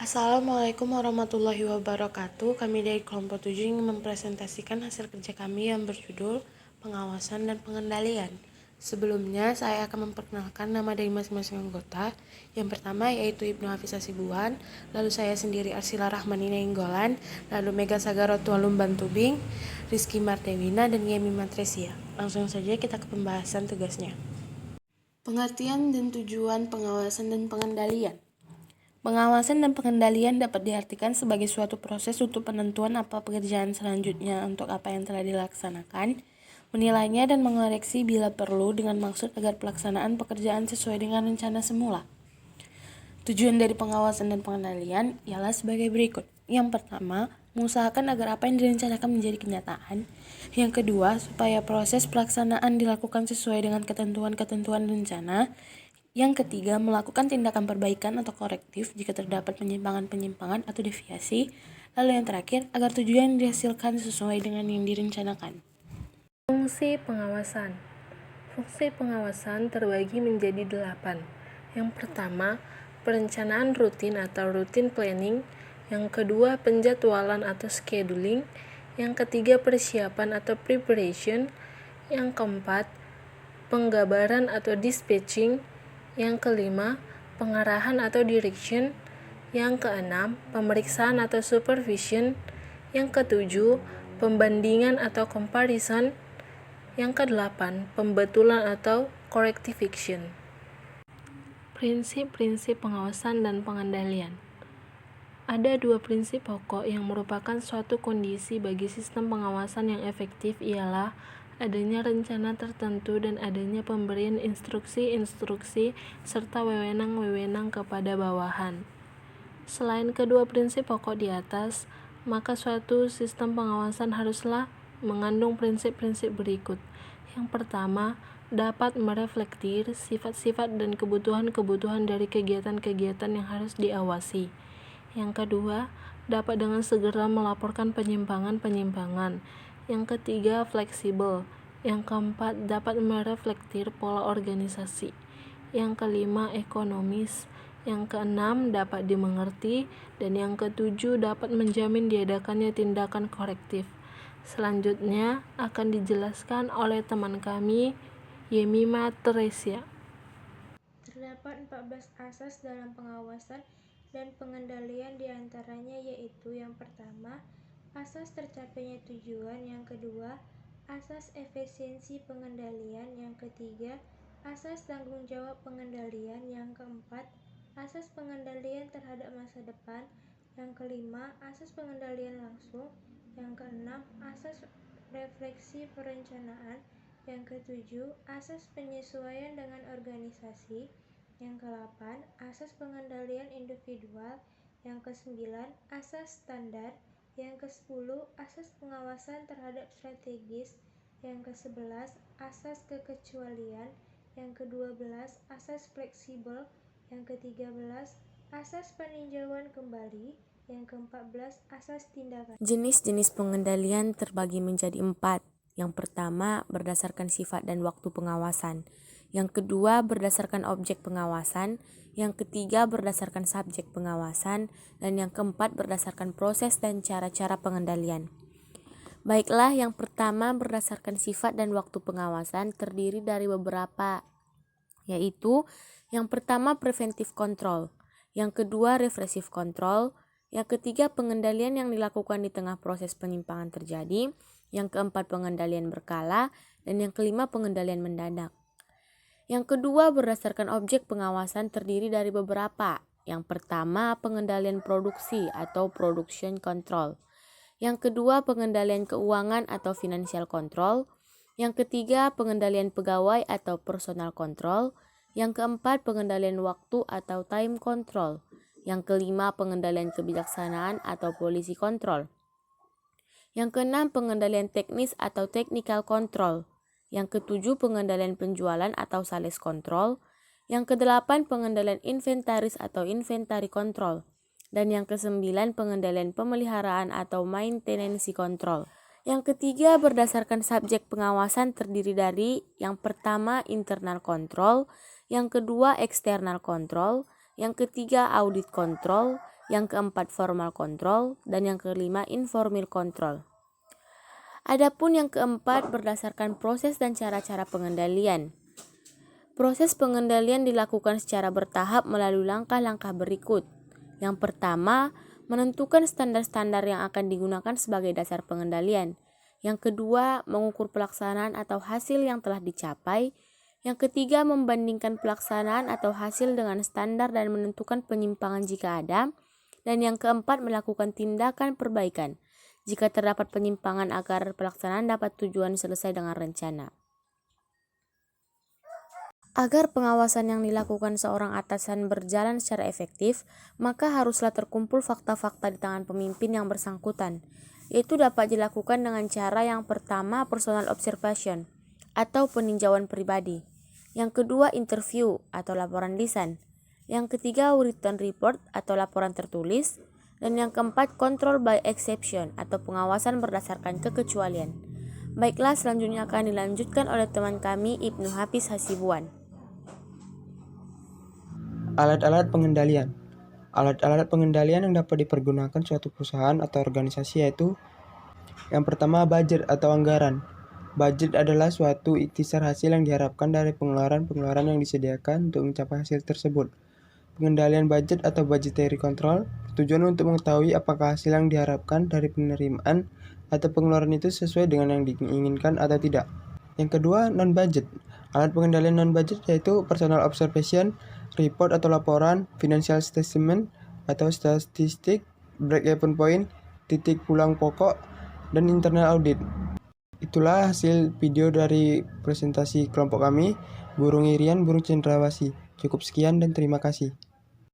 Assalamualaikum warahmatullahi wabarakatuh. Kami dari kelompok 7 ingin mempresentasikan hasil kerja kami yang berjudul Pengawasan dan Pengendalian. Sebelumnya, saya akan memperkenalkan nama dari masing-masing anggota. Yang pertama yaitu Ibnu Hafiz Hasibuan, lalu saya sendiri Arsila Rahmani Nainggolan, lalu Mega Sagaro Tualum Bantubing, Rizky Martewina, dan Yemi Matresia. Langsung saja kita ke pembahasan tugasnya. Pengertian dan tujuan pengawasan dan pengendalian. Pengawasan dan pengendalian dapat diartikan sebagai suatu proses untuk penentuan apa pekerjaan selanjutnya untuk apa yang telah dilaksanakan, menilainya dan mengoreksi bila perlu dengan maksud agar pelaksanaan pekerjaan sesuai dengan rencana semula. Tujuan dari pengawasan dan pengendalian ialah sebagai berikut. Yang pertama, mengusahakan agar apa yang direncanakan menjadi kenyataan. Yang kedua, supaya proses pelaksanaan dilakukan sesuai dengan ketentuan-ketentuan rencana. Yang ketiga, melakukan tindakan perbaikan atau korektif jika terdapat penyimpangan-penyimpangan atau deviasi. Lalu yang terakhir, agar tujuan yang dihasilkan sesuai dengan yang direncanakan. Fungsi pengawasan. Fungsi pengawasan terbagi menjadi 8. Yang pertama, perencanaan rutin atau routine planning. Yang kedua, penjadwalan atau scheduling. Yang ketiga, persiapan atau preparation. Yang keempat, penggambaran atau dispatching. Yang kelima, pengarahan atau direction. Yang keenam, pemeriksaan atau supervision. Yang ketujuh, pembandingan atau comparison. Yang kedelapan, pembetulan atau corrective action. Prinsip-prinsip pengawasan dan pengendalian. Ada 2 prinsip pokok yang merupakan suatu kondisi bagi sistem pengawasan yang efektif ialah adanya rencana tertentu dan adanya pemberian instruksi-instruksi serta wewenang-wewenang kepada bawahan. Selain kedua prinsip pokok di atas, maka suatu sistem pengawasan haruslah mengandung prinsip-prinsip berikut. Yang pertama, dapat mereflektir sifat-sifat dan kebutuhan-kebutuhan dari kegiatan-kegiatan yang harus diawasi. Yang kedua, dapat dengan segera melaporkan penyimpangan-penyimpangan. Yang ketiga, fleksibel. Yang keempat, dapat mereflektir pola organisasi. Yang kelima, ekonomis. Yang keenam, dapat dimengerti. Dan yang ketujuh, dapat menjamin diadakannya tindakan korektif. Selanjutnya akan dijelaskan oleh teman kami, Yemi Matresia. Terdapat 14 asas dalam pengawasan dan pengendalian diantaranya yaitu yang pertama, asas tercapainya tujuan, yang kedua, asas efisiensi pengendalian, yang ketiga, asas tanggung jawab pengendalian, yang keempat, asas pengendalian terhadap masa depan, yang kelima, asas pengendalian langsung, yang keenam, asas refleksi perencanaan, yang ketujuh, asas penyesuaian dengan organisasi, yang ke-8, asas pengendalian individual, yang ke-9, asas standar, yang ke-10, asas pengawasan terhadap strategis, yang ke-11, asas kekecualian, yang ke-12, asas fleksibel, yang ke-13, asas peninjauan kembali, yang ke-14, asas tindakan. Jenis-jenis pengendalian terbagi menjadi 4. Yang pertama, berdasarkan sifat dan waktu pengawasan. Yang kedua, berdasarkan objek pengawasan. Yang ketiga, berdasarkan subjek pengawasan. Dan yang keempat, berdasarkan proses dan cara-cara pengendalian. Baiklah, yang pertama berdasarkan sifat dan waktu pengawasan terdiri dari beberapa, yaitu yang pertama preventive control, yang kedua repressive control, yang ketiga pengendalian yang dilakukan di tengah proses penyimpangan terjadi, yang keempat pengendalian berkala, dan yang kelima pengendalian mendadak. Yang kedua berdasarkan objek pengawasan terdiri dari beberapa. Yang pertama pengendalian produksi atau production control. Yang kedua pengendalian keuangan atau financial control. Yang ketiga pengendalian pegawai atau personal control. Yang keempat pengendalian waktu atau time control. Yang kelima pengendalian kebijaksanaan atau policy control. Yang keenam pengendalian teknis atau technical control. Yang ketujuh pengendalian penjualan atau sales control. Yang kedelapan pengendalian inventaris atau inventory control. Dan yang kesembilan pengendalian pemeliharaan atau maintenance control. Yang ketiga berdasarkan subjek pengawasan terdiri dari yang pertama internal control, yang kedua external control, yang ketiga audit control, yang keempat formal control, dan yang kelima informal control. Adapun yang keempat berdasarkan proses dan cara-cara pengendalian. Proses pengendalian dilakukan secara bertahap melalui langkah-langkah berikut. Yang pertama, menentukan standar-standar yang akan digunakan sebagai dasar pengendalian. Yang kedua, mengukur pelaksanaan atau hasil yang telah dicapai. Yang ketiga, membandingkan pelaksanaan atau hasil dengan standar dan menentukan penyimpangan jika ada. Dan yang keempat, melakukan tindakan perbaikan jika terdapat penyimpangan agar pelaksanaan dapat tujuan selesai dengan rencana. Agar pengawasan yang dilakukan seorang atasan berjalan secara efektif, maka haruslah terkumpul fakta-fakta di tangan pemimpin yang bersangkutan. Itu dapat dilakukan dengan cara yang pertama, personal observation atau peninjauan pribadi. Yang kedua, interview atau laporan lisan. Yang ketiga, written report atau laporan tertulis. Dan yang keempat, control by exception atau pengawasan berdasarkan kekecualian. Baiklah, selanjutnya akan dilanjutkan oleh teman kami Ibnu Hafiz Hasibuan. Alat-alat pengendalian. Alat-alat pengendalian yang dapat dipergunakan suatu perusahaan atau organisasi yaitu yang pertama, budget atau anggaran. Budget adalah suatu ikhtisar hasil yang diharapkan dari pengeluaran-pengeluaran yang disediakan untuk mencapai hasil tersebut. Pengendalian budget atau budgetary control bertujuan untuk mengetahui apakah hasil yang diharapkan dari penerimaan atau pengeluaran itu sesuai dengan yang diinginkan atau tidak. Yang kedua, non-budget. Alat pengendalian non-budget yaitu personal observation, report atau laporan, financial statement atau statistik, break-even point, titik pulang pokok, dan internal audit. Itulah hasil video dari presentasi kelompok kami, Burung Irian, Burung Cendrawasih. Cukup sekian dan terima kasih.